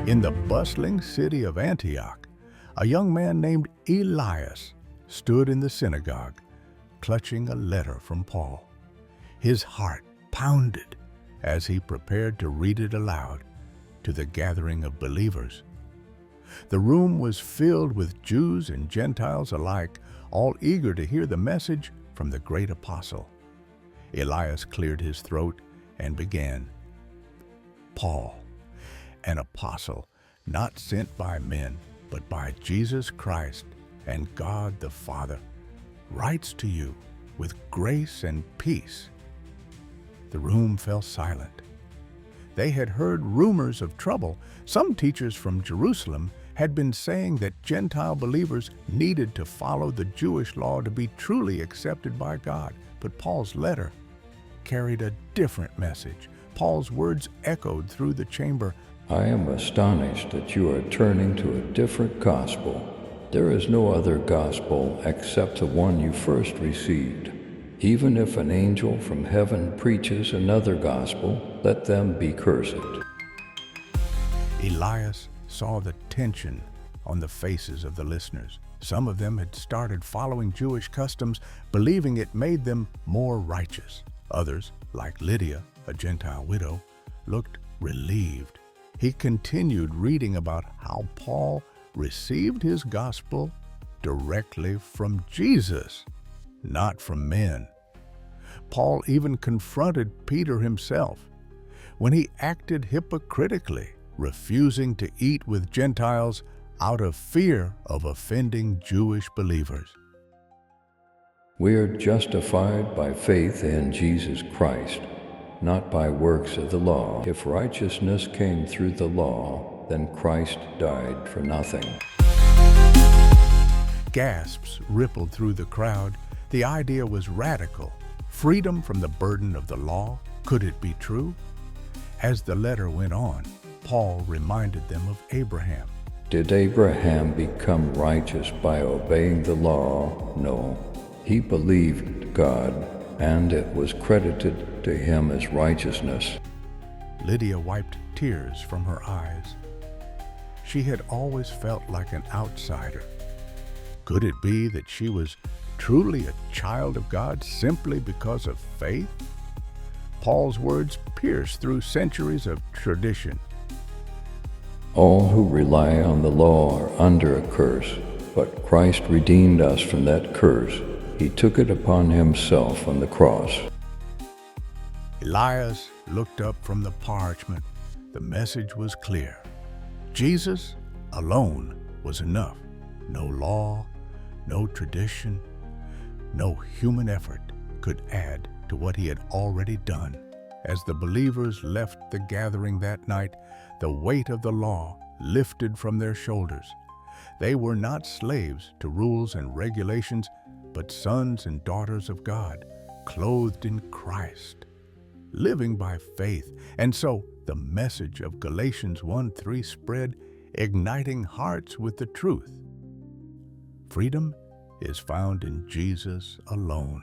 In the bustling city of Antioch, a young man named Elias stood in the synagogue, clutching a letter from Paul. His heart pounded as he prepared to read it aloud to the gathering of believers. The room was filled with Jews and Gentiles alike, all eager to hear the message from the great apostle. Elias cleared his throat and began, "Paul, an apostle, not sent by men, but by Jesus Christ and God the Father, writes to you with grace and peace." The room fell silent. They had heard rumors of trouble. Some teachers from Jerusalem had been saying that Gentile believers needed to follow the Jewish law to be truly accepted by God. But Paul's letter carried a different message. Paul's words echoed through the chamber. I am astonished that you are turning to a different gospel. There is no other gospel except the one you first received. Even if an angel from heaven preaches another gospel, let them be cursed. Elias saw the tension on the faces of the listeners. Some of them had started following Jewish customs, believing it made them more righteous. Others, like Lydia, a Gentile widow, looked relieved. He continued reading about how Paul received his gospel directly from Jesus, not from men. Paul even confronted Peter himself when he acted hypocritically, refusing to eat with Gentiles out of fear of offending Jewish believers. We are justified by faith in Jesus Christ, not by works of the law. If righteousness came through the law, then Christ died for nothing. Gasps rippled through the crowd. The idea was radical. Freedom from the burden of the law. Could it be true? As the letter went on, Paul reminded them of Abraham. Did Abraham become righteous by obeying the law? No. He believed God, and it was credited to him as righteousness. Lydia wiped tears from her eyes. She had always felt like an outsider. Could it be that she was truly a child of God simply because of faith? Paul's words pierced through centuries of tradition. All who rely on the law are under a curse, but Christ redeemed us from that curse. He took it upon himself on the cross. Elias looked up from the parchment. The message was clear. Jesus alone was enough. No law, no tradition, no human effort could add to what he had already done. As the believers left the gathering that night, the weight of the law lifted from their shoulders. They were not slaves to rules and regulations, but sons and daughters of God, clothed in Christ, living by faith. And so the message of Galatians 1:3 spread, igniting hearts with the truth. Freedom is found in Jesus alone.